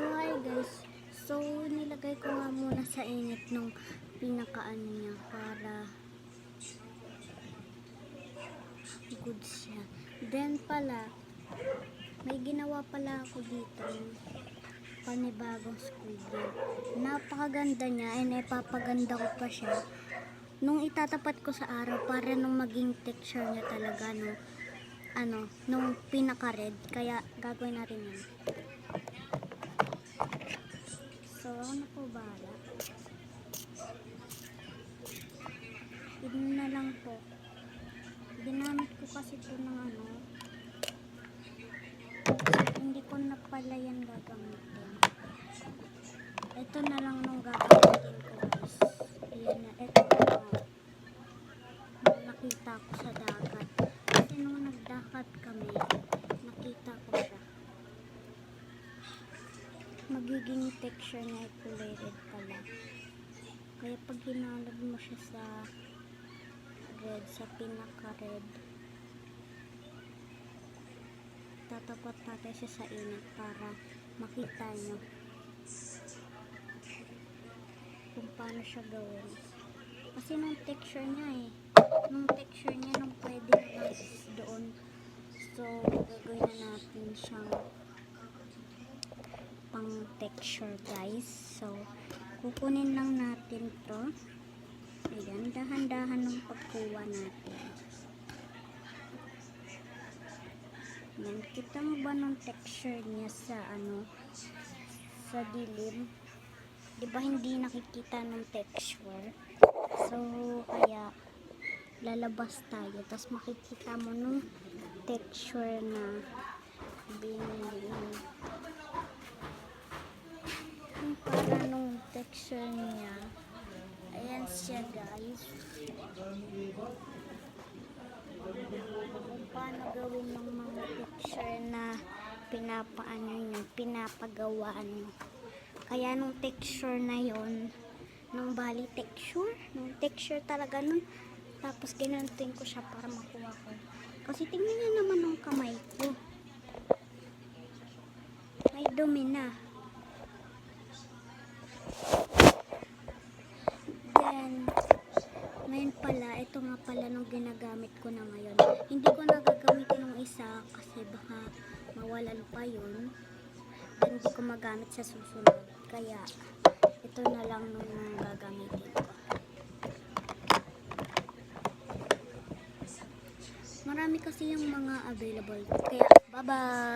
So hi guys, so nilagay ko nga muna sa init nung pinakaano niya para good siya. Then pala, may ginawa pala ako dito panibagong squid game. Napakaganda niya, ay napapaganda ko pa siya nung itatapat ko sa araw para nung maging texture niya talaga nung pinaka-red. Kaya gagawin natin yun. So, ako na po bahala. Yun na lang po. Ginamit ko kasi ito ng hindi ko na pala yan gagamitin. Ito na lang nung gagamitin ko guys. Ayan na, ito na. Nakita ko sa dagat. Kasi nung nagdagat kami, nakita ko siya. Magiging texture niya ay kulay red pala. Kaya pag hinalog mo siya sa red, sa pinaka-red, tatapat natin siya sa init para makita nyo kung paano siya gawin. Kasi nung texture niya nung pwede doon. So, gagawin na natin siyang pang texture guys. So, kukunin lang natin to. Ayan, dahan-dahan ng pagkuha natin. Ayan, kita mo ba ng texture niya sa sa dilim? Diba hindi nakikita ng texture? So, kaya lalabas tayo. Tapos makikita mo nung texture na binili. Yung para nung texture niya. Ayan siya guys. Kung paano gawin ng mga texture na pinapagawaan nyo. Kaya nung texture na yon, nung bali texture, nung texture talaga nun, tapos ginantin ko siya para makuha ko. Kasi tingnan niyo naman ng kamay ko. May dumi na. Then, ngayon pala, ito nga pala nung ginagamit ko na ngayon. Hindi ko na gagamitin ng isa kasi baka mawalan pa yun. Then, hindi ko magamit sa susunod. Kaya, ito na lang nung gagamitin ko. Marami kasi yung mga available. Kaya, bye-bye!